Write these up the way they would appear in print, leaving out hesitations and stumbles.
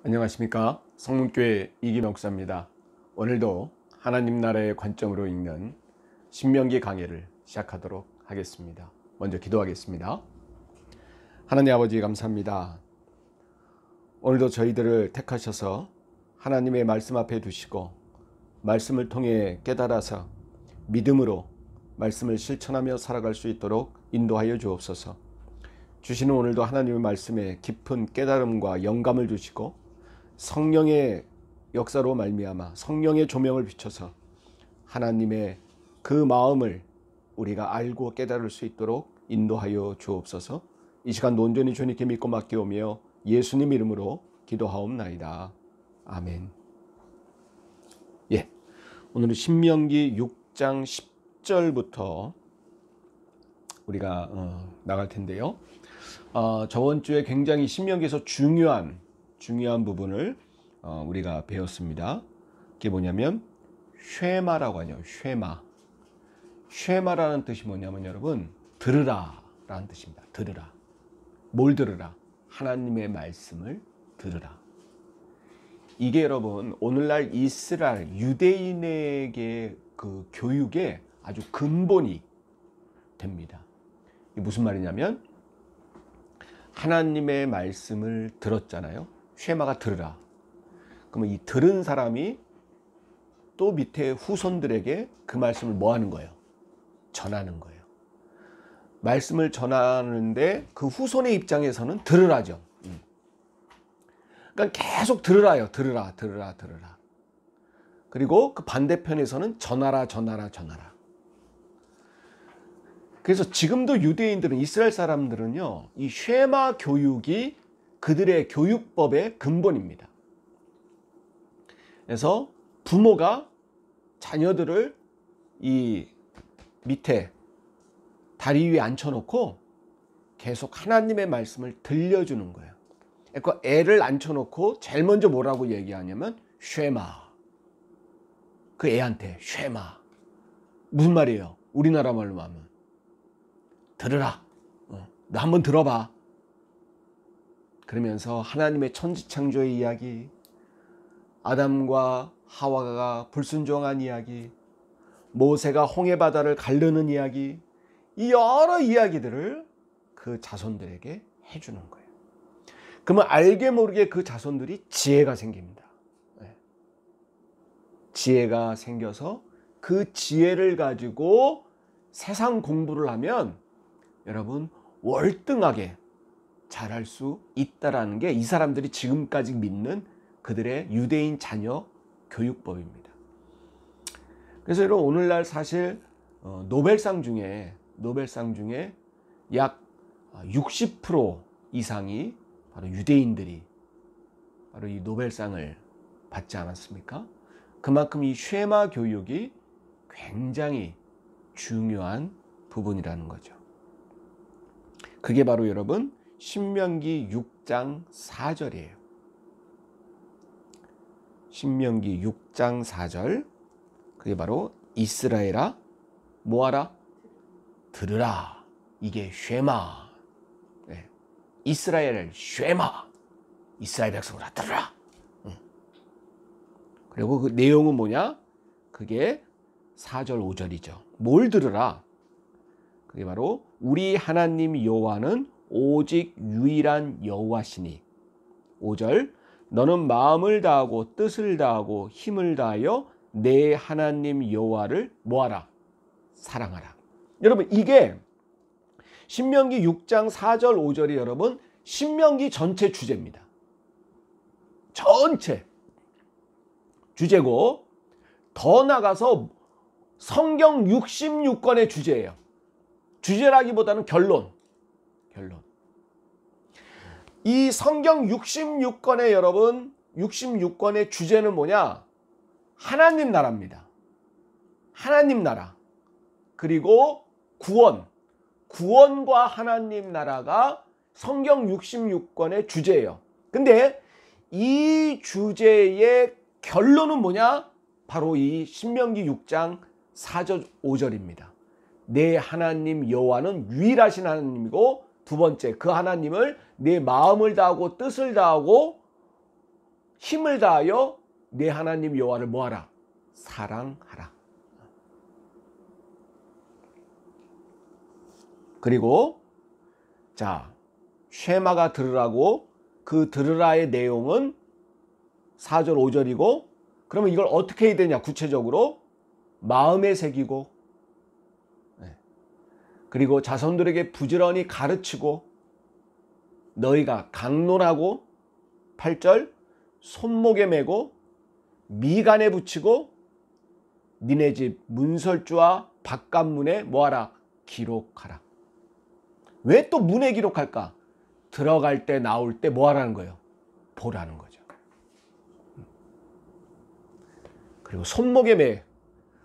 안녕하십니까, 성문교회 이김 목사입니다. 오늘도 하나님 나라의 관점으로 읽는 신명기 강해를 시작하도록 하겠습니다. 먼저 기도하겠습니다. 하나님 아버지 감사합니다. 오늘도 저희들을 택하셔서 하나님의 말씀 앞에 두시고 말씀을 통해 깨달아서 믿음으로 말씀을 실천하며 살아갈 수 있도록 인도하여 주옵소서. 주시는 오늘도 하나님의 말씀에 깊은 깨달음과 영감을 주시고 성령의 역사로 말미암아 성령의 조명을 비춰서 하나님의 그 마음을 우리가 알고 깨달을 수 있도록 인도하여 주옵소서. 이 시간도 온전히 주님께 믿고 맡기오며 예수님 이름으로 기도하옵나이다. 아멘. 오늘은 신명기 6장 10절부터 우리가 나갈 텐데요. 저번 주에 굉장히 신명기에서 중요한 부분을 우리가 배웠습니다. 그게 뭐냐면 쉐마라고 하죠. 쉐마라는 뜻이 뭐냐면 여러분, 들으라 라는 뜻입니다. 들으라. 뭘 들으라? 하나님의 말씀을 들으라. 이게 여러분 오늘날 이스라엘 유대인에게 그 교육의 아주 근본이 됩니다. 이게 무슨 말이냐면 하나님의 말씀을 들었잖아요. 쉐마가 들으라. 그러면 이 들은 사람이 또 밑에 후손들에게 그 말씀을 뭐 하는 거예요? 전하는 거예요. 말씀을 전하는데 그 후손의 입장에서는 들으라죠. 그러니까 계속 들으라요. 들으라. 그리고 그 반대편에서는 전하라. 그래서 지금도 유대인들은, 이스라엘 사람들은요, 이 쉐마 교육이 그들의 교육법의 근본입니다. 그래서 부모가 자녀들을 이 밑에 다리 위에 앉혀놓고 계속 하나님의 말씀을 들려주는 거예요. 그러니까 애를 앉혀놓고 제일 먼저 뭐라고 얘기하냐면 쉐마. 그 애한테 쉐마. 무슨 말이에요? 우리나라 말로 하면 들으라. 너 한번 들어봐. 그러면서 하나님의 천지창조의 이야기, 아담과 하와가 불순종한 이야기, 모세가 홍해바다를 가르는 이야기, 이 여러 이야기들을 그 자손들에게 해주는 거예요. 그러면 알게 모르게 그 자손들이 지혜가 생깁니다. 지혜가 생겨서 그 지혜를 가지고 세상 공부를 하면 여러분 월등하게 잘할 수 있다라는 게 이 사람들이 지금까지 믿는 그들의 유대인 자녀 교육법입니다. 그래서 여러분 오늘날 사실 노벨상 중에 약 60% 이상이 바로 유대인들이 바로 이 노벨상을 받지 않았습니까? 그만큼 이 쉐마 교육이 굉장히 중요한 부분이라는 거죠. 그게 바로 여러분 신명기 6장 4절이에요. 신명기 6장 4절. 그게 바로 이스라엘아 뭐하라? 들으라. 이게 쉐마. 이스라엘 쉐마. 이스라엘 백성들아 들으라. 그리고 그 내용은 뭐냐? 그게 4절 5절이죠. 뭘 들으라? 그게 바로 우리 하나님 여호와는 오직 유일한 여호와시니. 5절. 너는 마음을 다하고 뜻을 다하고 힘을 다하여 내 하나님 여호와를 뭐하라? 사랑하라. 여러분 이게 신명기 6장 4절 5절이 여러분 신명기 전체 주제입니다. 전체 주제고 더 나가서 성경 66권의 주제예요. 주제라기보다는 결론. 이 성경 66권의 여러분 66권의 주제는 뭐냐? 하나님 나라입니다. 하나님 나라. 그리고 구원과 하나님 나라가 성경 66권의 주제예요. 근데 이 주제의 결론은 뭐냐? 바로 이 신명기 6장 4절 5절입니다. 내 하나님 여호와는 유일하신 하나님이고, 두 번째 그 하나님을 내 마음을 다하고 뜻을 다하고 힘을 다하여 내 하나님 여호와를 뭐하라? 사랑하라. 그리고 자, 쉐마가 들으라고, 그 들으라의 내용은 4절 5절이고, 그러면 이걸 어떻게 해야 되냐? 구체적으로 마음에 새기고, 그리고 자손들에게 부지런히 가르치고, 너희가 강론하고, 8절 손목에 메고 미간에 붙이고 니네 집 문설주와 바깥문에 뭐하라? 기록하라. 왜 또 문에 기록할까? 들어갈 때 나올 때 뭐하라는 거예요? 보라는 거죠. 그리고 손목에 매.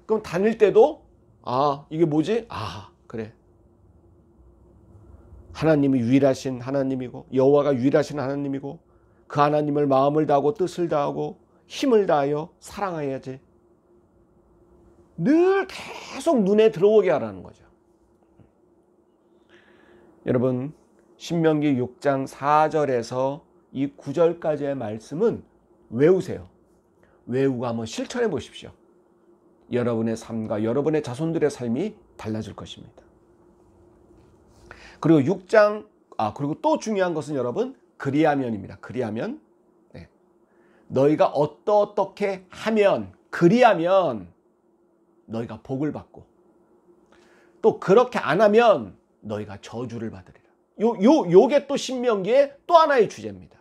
그럼 다닐 때도 이게 뭐지? 그래. 하나님이 유일하신 하나님이고 여호와가 유일하신 하나님이고 그 하나님을 마음을 다하고 뜻을 다하고 힘을 다하여 사랑해야지. 늘 계속 눈에 들어오게 하라는 거죠. 여러분, 신명기 6장 4절에서 이 9절까지의 말씀은 외우세요. 외우고 한번 실천해 보십시오. 여러분의 삶과 여러분의 자손들의 삶이 달라질 것입니다. 그리고 6장, 그리고 또 중요한 것은 여러분, 그리하면입니다. 그리하면. 너희가 어떻게 하면, 그리하면 너희가 복을 받고, 또 그렇게 안 하면 너희가 저주를 받으리라. 요게 또 신명기의 또 하나의 주제입니다.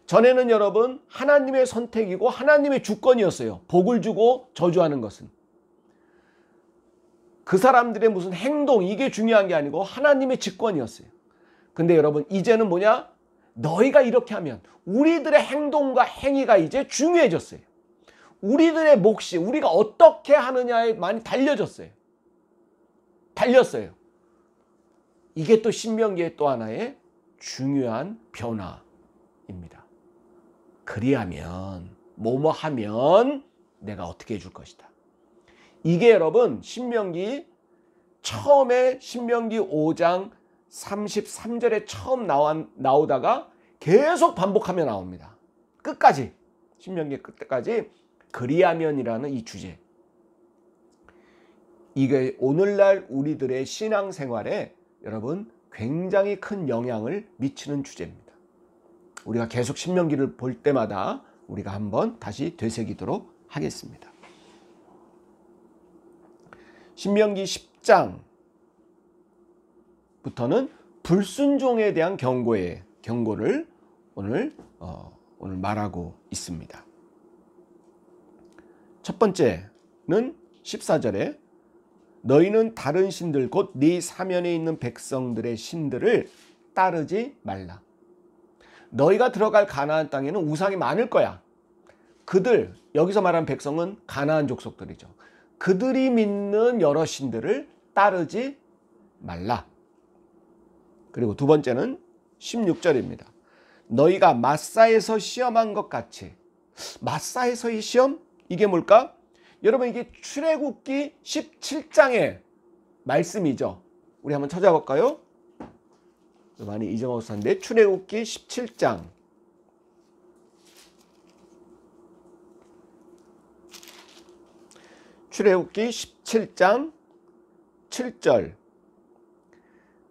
전에는 여러분 하나님의 선택이고 하나님의 주권이었어요. 복을 주고 저주하는 것은. 그 사람들의 무슨 행동, 이게 중요한 게 아니고 하나님의 직권이었어요. 근데 여러분 이제는 뭐냐? 너희가 이렇게 하면, 우리들의 행동과 행위가 이제 중요해졌어요. 우리들의 몫이, 우리가 어떻게 하느냐에 많이 달렸어요. 이게 또 신명기의 또 하나의 중요한 변화입니다. 그리하면, 뭐뭐 하면 내가 어떻게 해줄 것이다. 이게 여러분 신명기 처음에 신명기 5장 33절에 처음 나오다가 계속 반복하며 나옵니다. 끝까지, 신명기 끝까지 그리하면이라는 이 주제. 이게 오늘날 우리들의 신앙생활에 여러분 굉장히 큰 영향을 미치는 주제입니다. 우리가 계속 신명기를 볼 때마다 우리가 한번 다시 되새기도록 하겠습니다. 신명기 10장부터는 불순종에 대한 경고를 오늘 말하고 있습니다. 첫 번째는 14절에 너희는 다른 신들 곧 네 사면에 있는 백성들의 신들을 따르지 말라. 너희가 들어갈 가나안 땅에는 우상이 많을 거야. 그들, 여기서 말하는 백성은 가나안 족속들이죠. 그들이 믿는 여러 신들을 따르지 말라. 그리고 두 번째는 16절입니다. 너희가 마사에서 시험한 것 같이. 마사에서의 시험? 이게 뭘까? 여러분 이게 출애굽기 17장의 말씀이죠. 우리 한번 찾아볼까요? 많이 잊어먹었을 텐데 출애굽기 17장 출애굽기 17장 7절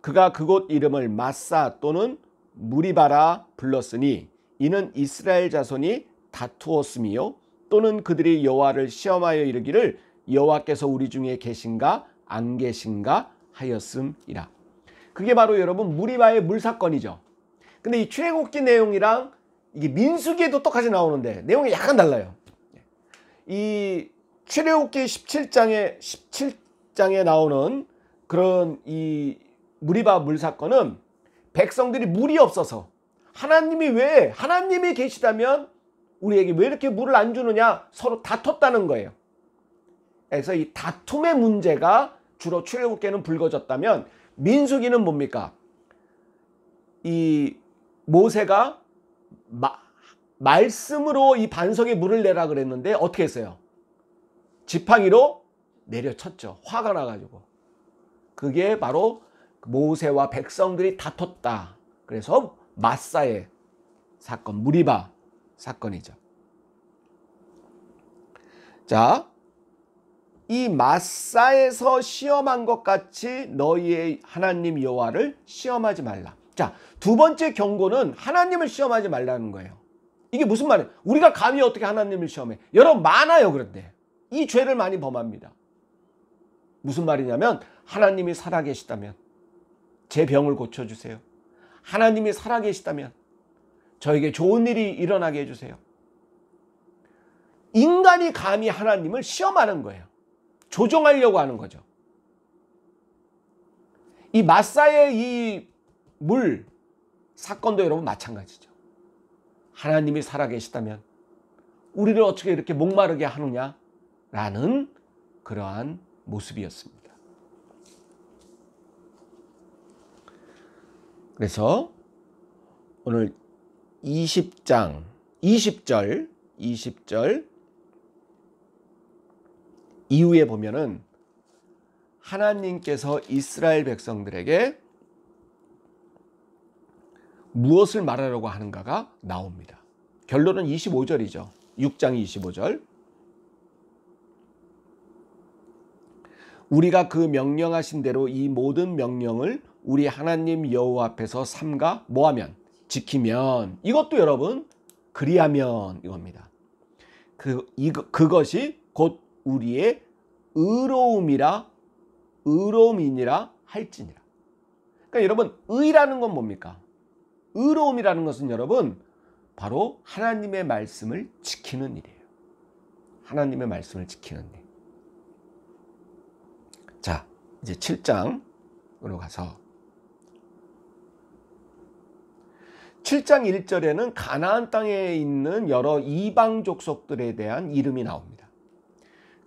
그가 그곳 이름을 마사 또는 무리바라 불렀으니 이는 이스라엘 자손이 다투었음이요 또는 그들이 여호와를 시험하여 이르기를 여호와께서 우리 중에 계신가 안 계신가 하였음이라. 그게 바로 여러분 무리바의 물사건이죠. 근데 이 출애굽기 내용이랑 이게 민수기에도 똑같이 나오는데 내용이 약간 달라요. 이 출애굽기 17장에 나오는 그런 이 무리바 물사건은 백성들이 물이 없어서 하나님이 계시다면 우리에게 왜 이렇게 물을 안 주느냐 서로 다퉜다는 거예요. 그래서 이 다툼의 문제가 주로 출애굽기에는 불거졌다면 민수기는 뭡니까? 이 모세가 말씀으로 이 반석에 물을 내라 그랬는데 어떻게 했어요? 지팡이로 내려쳤죠. 화가 나가지고. 그게 바로 모세와 백성들이 다퉜다. 그래서 마사의 사건, 무리바 사건이죠. 자, 이 마사에서 시험한 것 같이 너희의 하나님 여호와를 시험하지 말라. 자, 두 번째 경고는 하나님을 시험하지 말라는 거예요. 이게 무슨 말이에요? 우리가 감히 어떻게 하나님을 시험해? 여러분 많아요. 그런데 이 죄를 많이 범합니다. 무슨 말이냐면 하나님이 살아계시다면 제 병을 고쳐주세요. 하나님이 살아계시다면 저에게 좋은 일이 일어나게 해주세요. 인간이 감히 하나님을 시험하는 거예요. 조종하려고 하는 거죠. 이 마사의 이 물 사건도 여러분 마찬가지죠. 하나님이 살아계시다면 우리를 어떻게 이렇게 목마르게 하느냐라는 그러한 모습이었습니다. 그래서 오늘 20장 20절 이후에 보면은 하나님께서 이스라엘 백성들에게 무엇을 말하려고 하는가가 나옵니다. 결론은 25절이죠. 6장 25절. 우리가 그 명령하신 대로 이 모든 명령을 우리 하나님 여호와 앞에서 삼가 뭐하면? 지키면. 이것도 여러분 그리하면 이겁니다. 그것이 곧 우리의 의로움이니라 할지니라. 그러니까 여러분 의라는 건 뭡니까? 의로움이라는 것은 여러분 바로 하나님의 말씀을 지키는 일이에요. 하나님의 말씀을 지키는 일. 자, 이제 7장으로 가서 7장 1절에는 가나안 땅에 있는 여러 이방 족속들에 대한 이름이 나옵니다.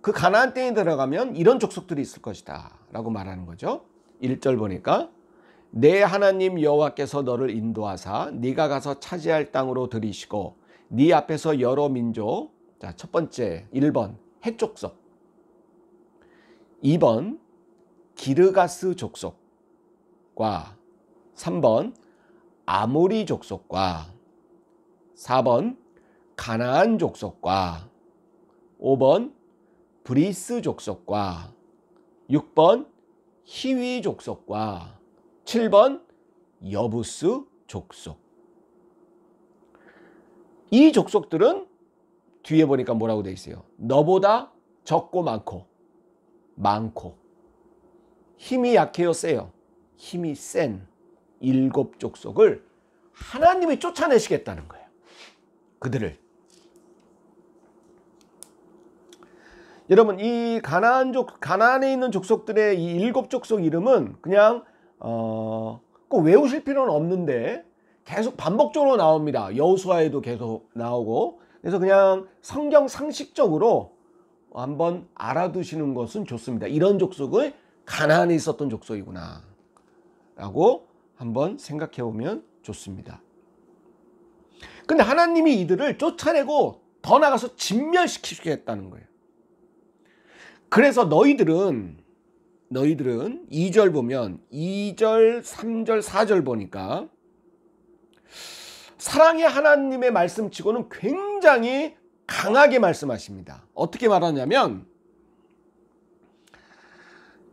그 가나안 땅에 들어가면 이런 족속들이 있을 것이다 라고 말하는 거죠. 1절 보니까 내 하나님 여호와께서 너를 인도하사 네가 가서 차지할 땅으로 들이시고 네 앞에서 여러 민족, 자, 첫 번째 1번 헷족속, 2번 기르가스 족속과 3번 아모리 족속과 4번 가나안 족속과 5번 브리스 족속과 6번 히위 족속과 7번 여부스 족속. 이 족속들은 뒤에 보니까 뭐라고 돼 있어요? 너보다 적고 많고 힘이 약해요, 세요? 힘이 센 7 족속을 하나님이 쫓아내시겠다는 거예요. 그들을. 여러분 이 가나안에 있는 족속들의 이 7 족속 이름은 그냥 꼭 외우실 필요는 없는데 계속 반복적으로 나옵니다. 여호수아에도 계속 나오고. 그래서 그냥 성경 상식적으로 한번 알아두시는 것은 좋습니다. 이런 족속은 가나안에 있었던 족속이구나 라고 한번 생각해 보면 좋습니다. 근데 하나님이 이들을 쫓아내고 더 나가서 진멸시키겠다는 거예요. 그래서 너희들은 2절 보면 2절, 3절, 4절 보니까 사랑의 하나님의 말씀치고는 굉장히 강하게 말씀하십니다. 어떻게 말하냐면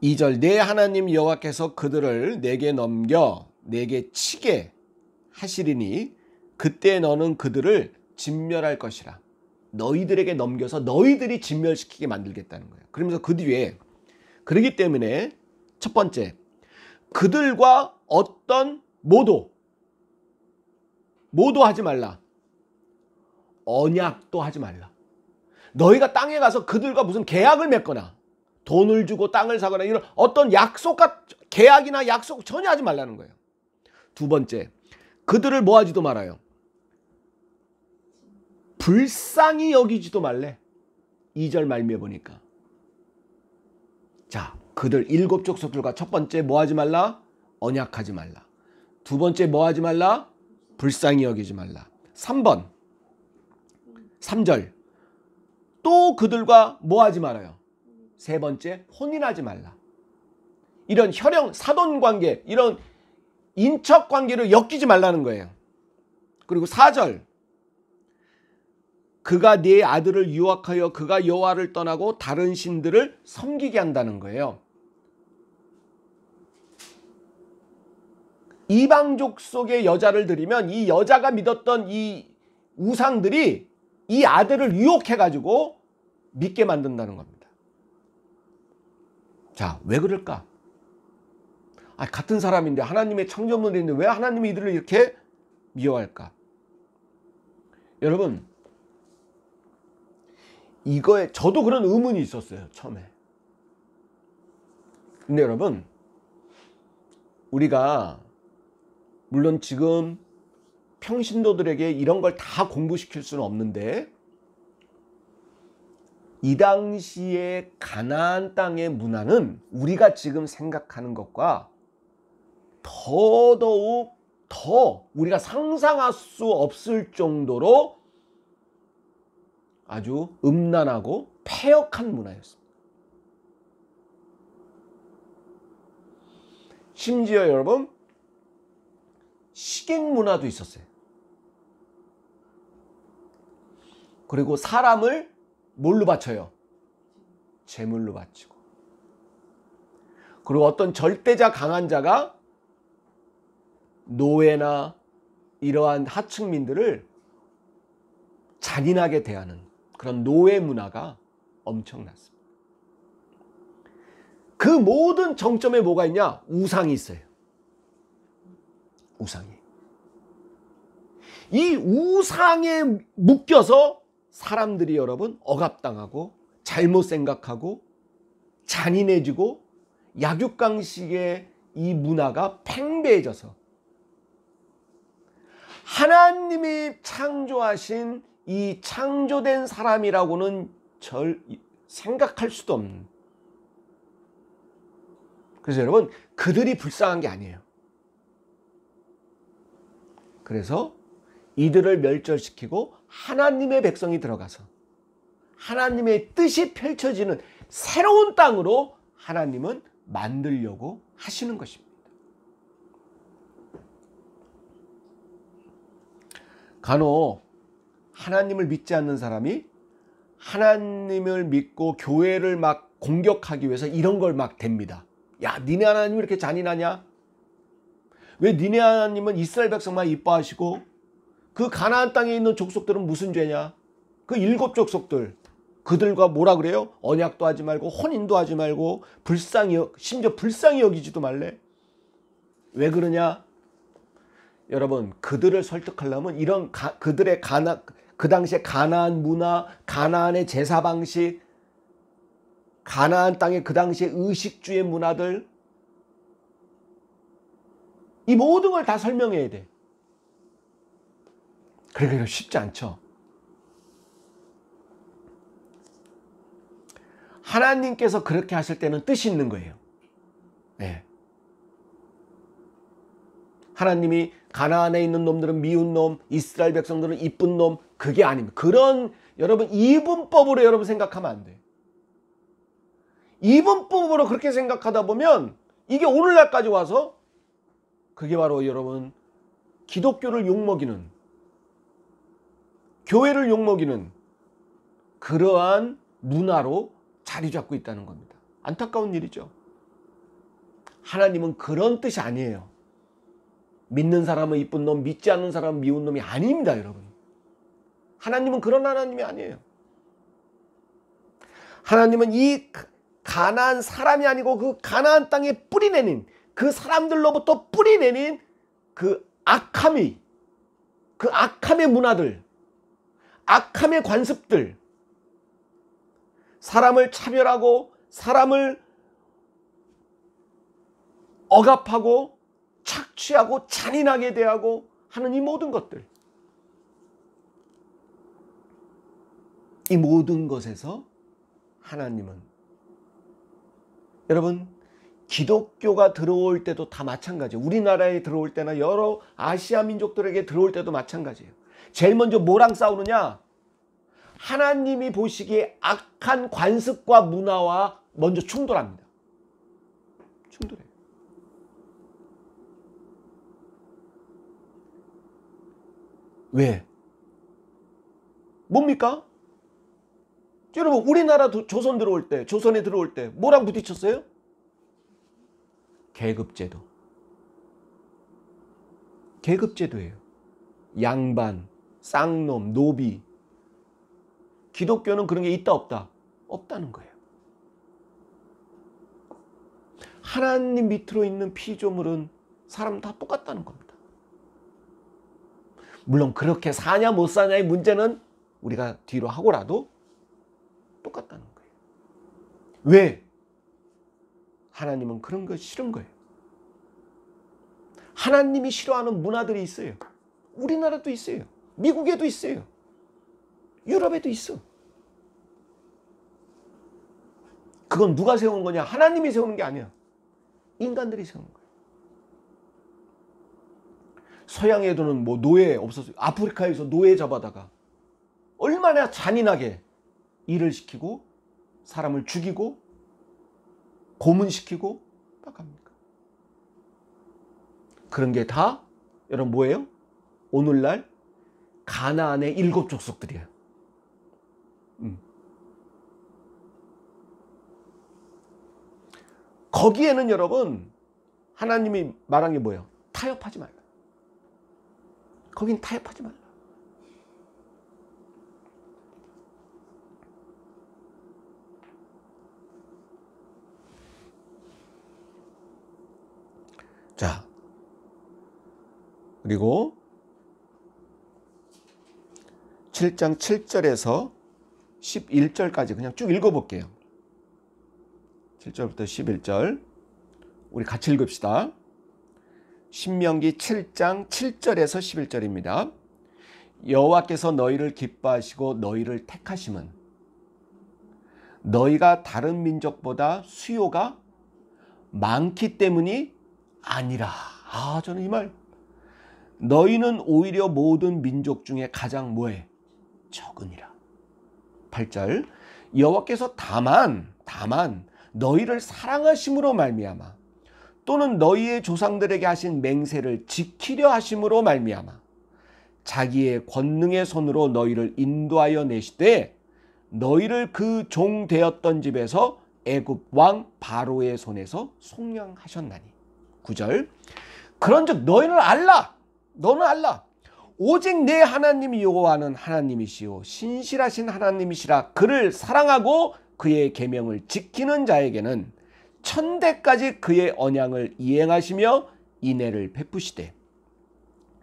2절 내 하나님 여호와께서 그들을 내게 넘겨 내게 치게 하시리니 그때 너는 그들을 진멸할 것이라. 너희들에게 넘겨서 너희들이 진멸시키게 만들겠다는 거예요. 그러면서 그 뒤에 그러기 때문에 첫 번째 그들과 어떤 모도하지 말라. 언약도 하지 말라. 너희가 땅에 가서 그들과 무슨 계약을 맺거나 돈을 주고 땅을 사거나 이런 어떤 약속과 계약이나 약속 전혀 하지 말라는 거예요. 두 번째, 그들을 뭐 하지도 말아요. 불쌍히 여기지도 말래. 2절 말미에 보니까. 자, 그들 7 족속들과 첫 번째 뭐 하지 말라? 언약하지 말라. 두 번째 뭐 하지 말라? 불쌍히 여기지 말라. 3번 3절 또 그들과 뭐 하지 말아요? 세 번째 혼인하지 말라. 이런 혈연 사돈관계 이런 인척관계를 엮이지 말라는 거예요. 그리고 4절 그가 네 아들을 유혹하여 그가 여호와를 떠나고 다른 신들을 섬기게 한다는 거예요. 이방족 속의 여자를 들이면 이 여자가 믿었던 이 우상들이 이 아들을 유혹해가지고 믿게 만든다는 겁니다. 자, 왜 그럴까? 같은 사람인데, 하나님의 창조물인데 왜 하나님이 이들을 이렇게 미워할까? 여러분, 이거에 저도 그런 의문이 있었어요, 처음에. 근데 여러분, 우리가 물론 지금 평신도들에게 이런 걸 다 공부시킬 수는 없는데, 이 당시의 가나안 땅의 문화는 우리가 지금 생각하는 것과 더더욱 더 우리가 상상할 수 없을 정도로 아주 음란하고 패역한 문화였습니다. 심지어 여러분, 식인 문화도 있었어요. 그리고 사람을 뭘로 바쳐요? 제물로 바치고. 그리고 어떤 절대자 강한 자가 노예나 이러한 하층민들을 잔인하게 대하는 그런 노예 문화가 엄청났습니다. 그 모든 정점에 뭐가 있냐? 우상이 있어요. 우상이. 이 우상에 묶여서 사람들이 여러분 억압당하고 잘못 생각하고 잔인해지고 약육강식의 이 문화가 팽배해져서 하나님이 창조하신 이 창조된 사람이라고는 생각할 수도 없는. 그래서 여러분, 그들이 불쌍한 게 아니에요. 그래서 이들을 멸절시키고 하나님의 백성이 들어가서 하나님의 뜻이 펼쳐지는 새로운 땅으로 하나님은 만들려고 하시는 것입니다. 간혹 하나님을 믿지 않는 사람이 하나님을 믿고 교회를 막 공격하기 위해서 이런 걸 막 댑니다. 야, 니네 하나님이 이렇게 잔인하냐? 왜 니네 하나님은 이스라엘 백성만 이뻐하시고 그 가나안 땅에 있는 족속들은 무슨 죄냐? 그 7 족속들, 그들과 뭐라 그래요? 언약도 하지 말고 혼인도 하지 말고 심지어 불쌍히 여기지도 말래. 왜 그러냐? 여러분, 그들을 설득하려면 이런 그들의 그 당시에 가나안 문화, 가나안의 제사 방식, 가나안 땅의 그 당시의 의식주의 문화들, 이 모든 걸 다 설명해야 돼. 그러기가 쉽지 않죠. 하나님께서 그렇게 하실 때는 뜻이 있는 거예요. 네. 하나님이 가나안에 있는 놈들은 미운 놈, 이스라엘 백성들은 이쁜 놈, 그게 아닙니다. 그런 여러분 이분법으로 여러분 생각하면 안 돼. 이분법으로 그렇게 생각하다 보면 이게 오늘날까지 와서 그게 바로 여러분 기독교를 욕먹이는, 교회를 욕먹이는 그러한 문화로 자리 잡고 있다는 겁니다. 안타까운 일이죠. 하나님은 그런 뜻이 아니에요. 믿는 사람은 이쁜 놈, 믿지 않는 사람은 미운 놈이 아닙니다, 여러분. 하나님은 그런 하나님이 아니에요. 하나님은 이 가나안 사람이 아니고 그 가나안 땅에 뿌리내린, 그 사람들로부터 뿌리내린 그 악함의 문화들, 악함의 관습들, 사람을 차별하고 사람을 억압하고 착취하고 잔인하게 대하고 하는 이 모든 것들, 이 모든 것에서 하나님은, 여러분 기독교가 들어올 때도 다 마찬가지예요. 우리나라에 들어올 때나 여러 아시아 민족들에게 들어올 때도 마찬가지예요. 제일 먼저 뭐랑 싸우느냐? 하나님이 보시기에 악한 관습과 문화와 먼저 충돌합니다. 충돌해요. 왜? 뭡니까? 여러분 우리나라 조선에 들어올 때 뭐랑 부딪혔어요? 계급제도. 계급제도예요. 양반, 쌍놈, 노비. 기독교는 그런 게 있다 없다? 없다는 거예요. 하나님 밑으로 있는 피조물은 사람 다 똑같다는 겁니다. 물론 그렇게 사냐 못 사냐의 문제는 우리가 뒤로 하고라도 똑같다는 거예요. 왜? 하나님은 그런 거 싫은 거예요. 하나님이 싫어하는 문화들이 있어요. 우리나라도 있어요. 미국에도 있어요. 유럽에도 있어. 그건 누가 세우는 거냐? 하나님이 세우는 게 아니야. 인간들이 세우는 거예요. 서양에도는 뭐 노예 없었어요. 아프리카에서 노예 잡아다가 얼마나 잔인하게 일을 시키고 사람을 죽이고 고문시키고 막 합니까? 그런 게 다 여러분 뭐예요? 오늘날 가나안의 7 족속들이에요. 거기에는 여러분 하나님이 말한 게 뭐예요? 타협하지 말라. 거긴 타협하지 말라. 자, 그리고 7장 7절에서 11절까지 그냥 쭉 읽어볼게요. 7절부터 11절 우리 같이 읽읍시다. 신명기 7장 7절에서 11절입니다. 여호와께서 너희를 기뻐하시고 너희를 택하심은 너희가 다른 민족보다 수요가 많기 때문이 아니라. 저는 이 말, 너희는 오히려 모든 민족 중에 가장 뭐해? 적으니라. 8절 여호와께서 다만 너희를 사랑하심으로 말미암아 또는 너희의 조상들에게 하신 맹세를 지키려 하심으로 말미암아 자기의 권능의 손으로 너희를 인도하여 내시되 너희를 그 종 되었던 집에서 애굽 왕 바로의 손에서 속량하셨나니. 9절 그런즉 너는 알라 오직 내 하나님 여호와는 하나님이시요 신실하신 하나님이시라. 그를 사랑하고 그의 계명을 지키는 자에게는 천대까지 그의 언약을 이행하시며 인애를 베푸시되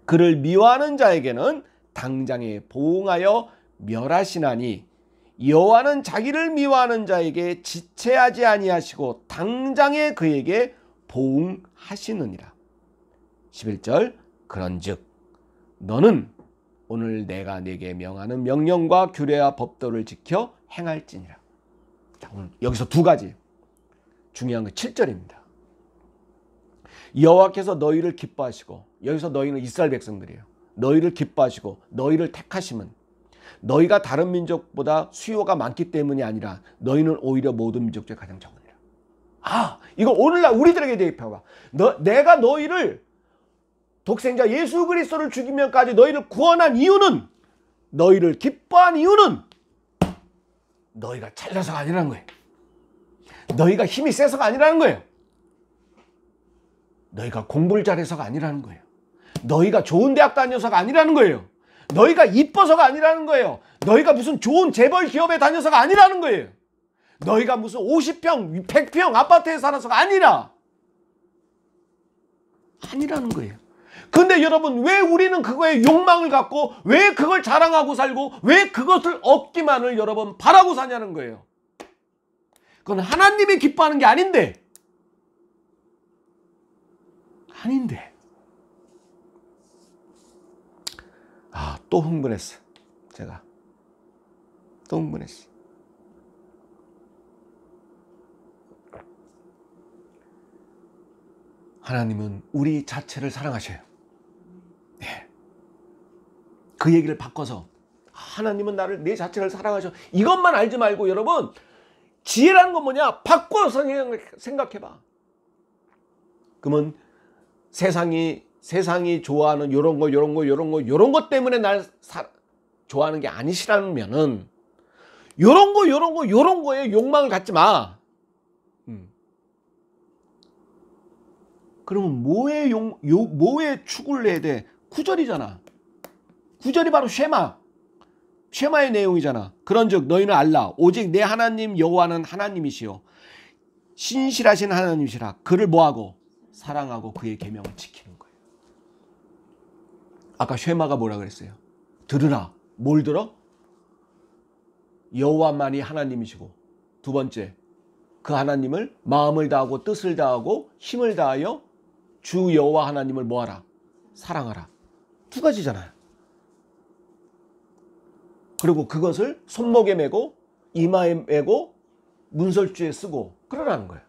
그를 미워하는 자에게는 당장에 보응하여 멸하시나니 여호와는 자기를 미워하는 자에게 지체하지 아니하시고 당장에 그에게 보응하시느니라. 11절 그런즉 너는 오늘 내가 네게 명하는 명령과 규례와 법도를 지켜 행할지니라. 자, 오늘 여기서 두 가지 중요한 거 7절입니다. 여호와께서 너희를 기뻐하시고, 여기서 너희는 이스라엘 백성들이에요. 너희를 기뻐하시고 너희를 택하심은 너희가 다른 민족보다 수요가 많기 때문이 아니라 너희는 오히려 모든 민족 중에 가장 적으니라. 이거 오늘날 우리들에게 대입해봐. 내가 너희를 독생자 예수 그리스도를 죽이면까지 너희를 구원한 이유는, 너희를 기뻐한 이유는 너희가 잘나서가 아니라는 거예요. 너희가 힘이 세서가 아니라는 거예요. 너희가 공부를 잘해서가 아니라는 거예요. 너희가 좋은 대학 다녀서가 아니라는 거예요. 너희가 이뻐서가 아니라는 거예요. 너희가 무슨 좋은 재벌 기업에 다녀서가 아니라는 거예요. 너희가 무슨 50평, 100평 아파트에 살아서가 아니라는 거예요. 근데 여러분, 왜 우리는 그거에 욕망을 갖고, 왜 그걸 자랑하고 살고, 왜 그것을 얻기만을 여러분 바라고 사냐는 거예요. 그건 하나님이 기뻐하는 게 아닌데. 또 흥분했어. 제가 또 흥분했어. 하나님은 우리 자체를 사랑하셔요. 네. 그 얘기를 바꿔서 하나님은 나를, 내 자체를 사랑하셔. 이것만 알지 말고 여러분, 지혜라는 건 뭐냐? 바꿔서 생각해봐. 그러면 세상이 좋아하는 요런 것 때문에 날 좋아하는 게 아니시라면은 요런 거 요런 거에 욕망을 갖지 마. 그러면 뭐에 추구를 해야 돼? 구절이잖아. 구절이 바로 쉐마의 내용이잖아. 그런즉 너희는 알라 오직 내 하나님 여호와는 하나님이시요 신실하신 하나님이시라. 그를 뭐하고? 사랑하고 그의 계명을 지키는 거예요. 아까 쉐마가 뭐라 그랬어요? 들으라. 뭘 들어? 여호와만이 하나님이시고, 두 번째 그 하나님을 마음을 다하고 뜻을 다하고 힘을 다하여 주 여호와 하나님을 뭐하라? 사랑하라. 두 가지잖아요. 그리고 그것을 손목에 메고 이마에 메고 문설주에 쓰고 그러라는 거예요.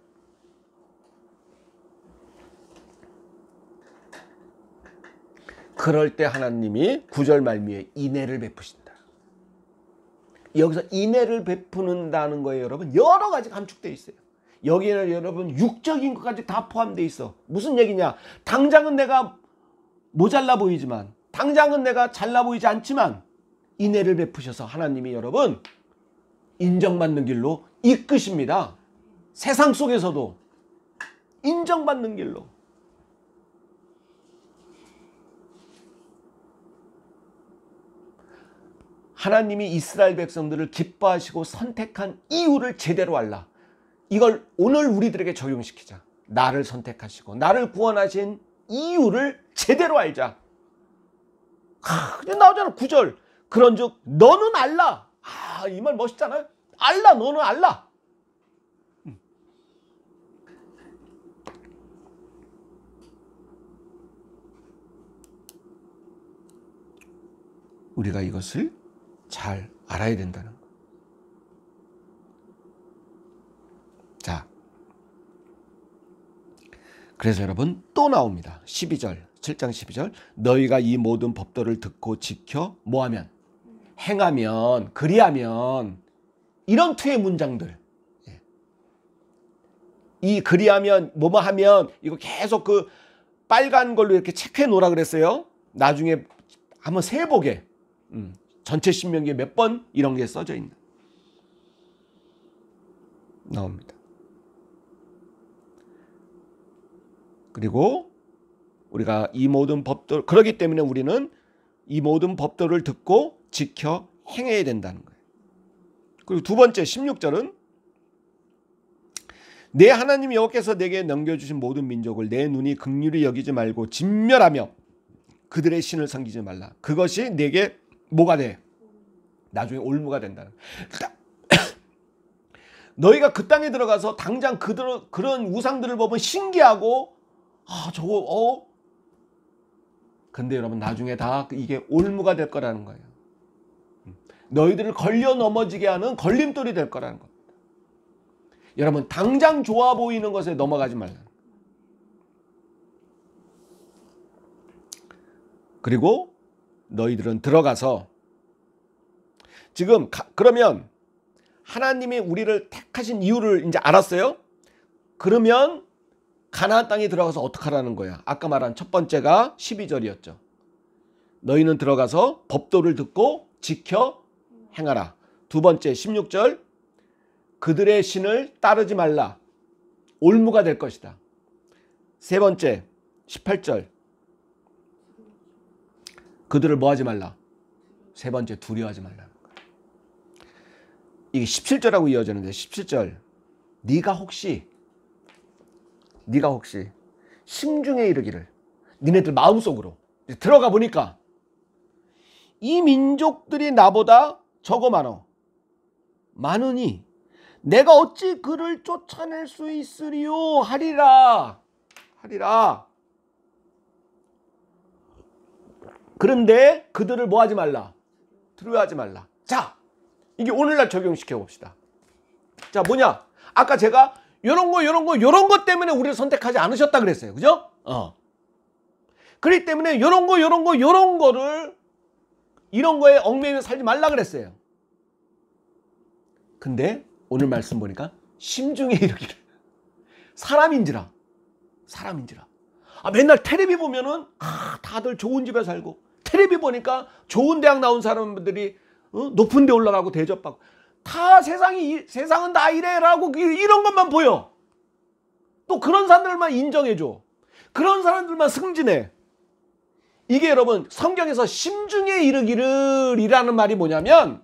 그럴 때 하나님이 9절 말미에 인애를 베푸신다. 여기서 인애를 베푸는다는 거예요, 여러분. 여러 가지 감축되어 있어요. 여기에는 여러분 육적인 것까지 다 포함되어 있어. 무슨 얘기냐? 당장은 내가 모자라 보이지만, 당장은 내가 잘나 보이지 않지만 인애를 베푸셔서 하나님이 여러분 인정받는 길로 이끄십니다. 세상 속에서도 인정받는 길로. 하나님이 이스라엘 백성들을 기뻐하시고 선택한 이유를 제대로 알라. 이걸 오늘 우리들에게 적용시키자. 나를 선택하시고 나를 구원하신 이유를 제대로 알자. 나오잖아 9절. 그런즉 너는 알라. 이 말 멋있잖아요. 알라. 너는 알라. 우리가 이것을 잘 알아야 된다는 거. 자, 그래서 여러분 또 나옵니다. 12절, 7장 12절. 너희가 이 모든 법도를 듣고 지켜 뭐하면? 행하면, 그리하면. 이런 투의 문장들. 이 그리하면, 뭐뭐 하면, 이거 계속 그 빨간 걸로 이렇게 체크해 놓으라 그랬어요. 나중에 한번 세보게. 전체 신명기에 몇 번 이런 게 써져 있는 나옵니다. 그리고 우리가 이 모든 법도, 그렇기 때문에 우리는 이 모든 법도를 듣고 지켜 행해야 된다는 거예요. 그리고 두 번째 16절은 내 하나님 여호와께서 내게 넘겨주신 모든 민족을 내 눈이 긍휼히 여기지 말고 진멸하며 그들의 신을 섬기지 말라. 그것이 내게 뭐가 돼? 나중에 올무가 된다는. 너희가 그 땅에 들어가서 당장 그런 우상들을 보면 신기하고 저거 근데 여러분 나중에 다 이게 올무가 될 거라는 거예요. 너희들을 걸려 넘어지게 하는 걸림돌이 될 거라는 겁니다. 여러분 당장 좋아 보이는 것에 넘어가지 말라. 그리고 너희들은 들어가서 지금 그러면 하나님이 우리를 택하신 이유를 이제 알았어요? 그러면 가나안 땅에 들어가서 어떻게 하라는 거야? 아까 말한 첫 번째가 12절이었죠. 너희는 들어가서 법도를 듣고 지켜 행하라. 두 번째 16절 그들의 신을 따르지 말라. 올무가 될 것이다. 세 번째 18절 그들을 뭐 하지 말라? 세 번째 두려워하지 말라는 거야. 이게 17절하고 이어지는데 17절 네가 혹시 심중에 이르기를 니네들 마음속으로 들어가 보니까 이 민족들이 나보다 적어 많으니 내가 어찌 그를 쫓아낼 수 있으리요 하리라. 그런데 그들을 뭐 하지 말라? 두려워하지 말라. 자, 이게 오늘날 적용시켜 봅시다. 자, 뭐냐? 아까 제가 요런 거 때문에 우리를 선택하지 않으셨다 그랬어요. 그죠? 그렇기 때문에 요런 거를 이런 거에 얽매여 살지 말라 그랬어요. 근데 오늘 말씀 보니까 심중에 이르기를 사람인지라. 맨날 텔레비 보면은 다들 좋은 집에 살고 텔레비 보니까 좋은 대학 나온 사람들이 높은 데 올라가고 대접받고 다 세상은 다 이래라고 이런 것만 보여. 또 그런 사람들만 인정해줘. 그런 사람들만 승진해. 이게 여러분 성경에서 심중에 이르기를 이라는 말이 뭐냐면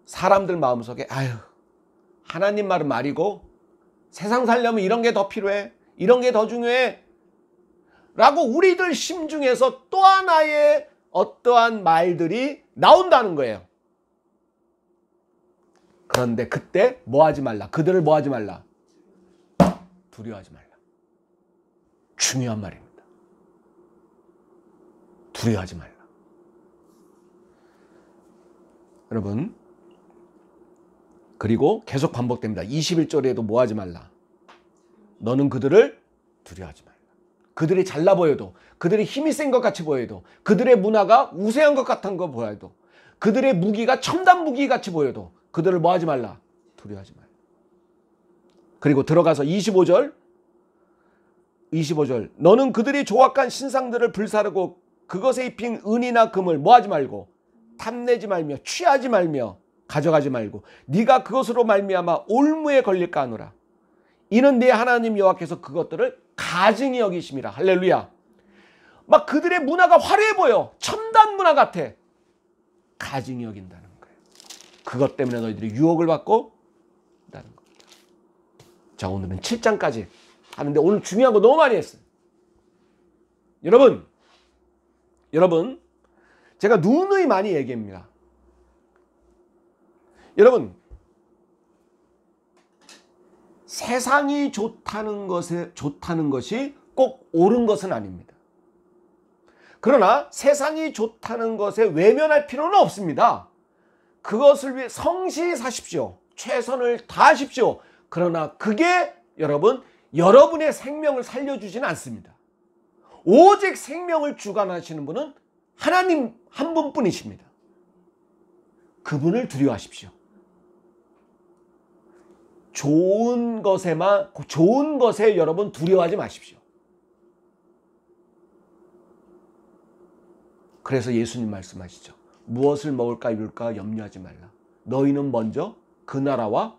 사람들 마음속에 아유 하나님 말은 말이고 세상 살려면 이런 게 더 필요해. 이런 게 더 중요해. 라고 우리들 심중에서 또 하나의 어떠한 말들이 나온다는 거예요. 그런데 그때 뭐 하지 말라. 그들을 뭐 하지 말라. 두려워하지 말라. 중요한 말입니다. 두려워하지 말라. 여러분 그리고 계속 반복됩니다. 21절에도 뭐 하지 말라. 너는 그들을 두려워하지 말라. 그들이 잘나 보여도 그들이 힘이 센 것 같이 보여도 그들의 문화가 우세한 것 같은 거 보여도 그들의 무기가 첨단 무기 같이 보여도 그들을 뭐 하지 말라. 두려워하지 말라. 그리고 들어가서 25절 너는 그들이 조악한 신상들을 불사르고 그것에 입힌 은이나 금을 뭐 하지 말고 탐내지 말며 취하지 말며 가져가지 말고 네가 그것으로 말미암아 올무에 걸릴까 하노라. 이는 네 하나님 여호와께서 그것들을 가증히 여기심이라. 할렐루야. 막 그들의 문화가 화려해 보여. 첨단 문화 같아. 가증히 여긴다는 거예요. 그것 때문에 너희들이 유혹을 받고 있다는 겁니다. 자, 오늘은 7장까지 하는데 오늘 중요한 거 너무 많이 했어요. 여러분 제가 누누이 많이 얘기합니다. 여러분 세상이 좋다는 것이 꼭 옳은 것은 아닙니다. 그러나 세상이 좋다는 것에 외면할 필요는 없습니다. 그것을 위해 성실히 사십시오. 최선을 다하십시오. 그러나 그게 여러분의 생명을 살려주지는 않습니다. 오직 생명을 주관하시는 분은 하나님 한 분뿐이십니다. 그분을 두려워하십시오. 좋은 것에 여러분 두려워하지 마십시오. 그래서 예수님 말씀하시죠. 무엇을 먹을까 입을까 염려하지 말라. 너희는 먼저 그 나라와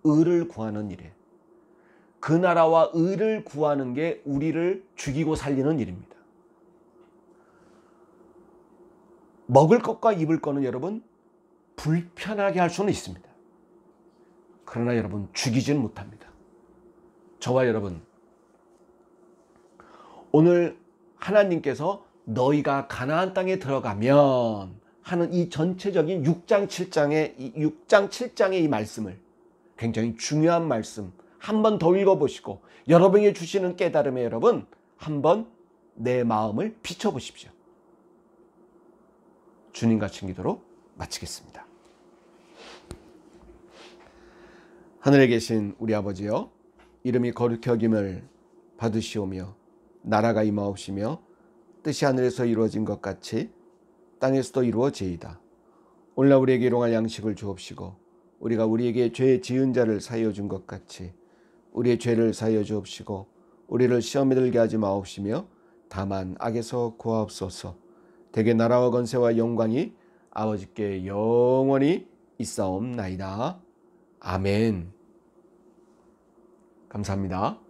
의를 구하는 일에. 그 나라와 의를 구하는 게 우리를 죽이고 살리는 일입니다. 먹을 것과 입을 거는 여러분 불편하게 할 수는 있습니다. 그러나 여러분 죽이지는 못합니다. 저와 여러분 오늘 하나님께서 너희가 가나안 땅에 들어가면 하는 이 전체적인 6장 7장의 이 말씀을 굉장히 중요한 말씀 한 번 더 읽어보시고 여러분이 주시는 깨달음에 여러분 한번 내 마음을 비춰보십시오. 주님 같은 기도로 마치겠습니다. 하늘에 계신 우리 아버지여, 이름이 거룩히 여김을 받으시오며 나라가 임하옵시며 뜻이 하늘에서 이루어진 것 같이 땅에서도 이루어지이다. 오늘날 우리에게 일용할 양식을 주옵시고 우리가 우리에게 죄 지은 자를 사하여 준 것 같이 우리의 죄를 사하여 주옵시고 우리를 시험에 들게 하지 마옵시며 다만 악에서 구하옵소서. 대개 나라와 권세와 영광이 아버지께 영원히 있사옵나이다. 아멘. 감사합니다.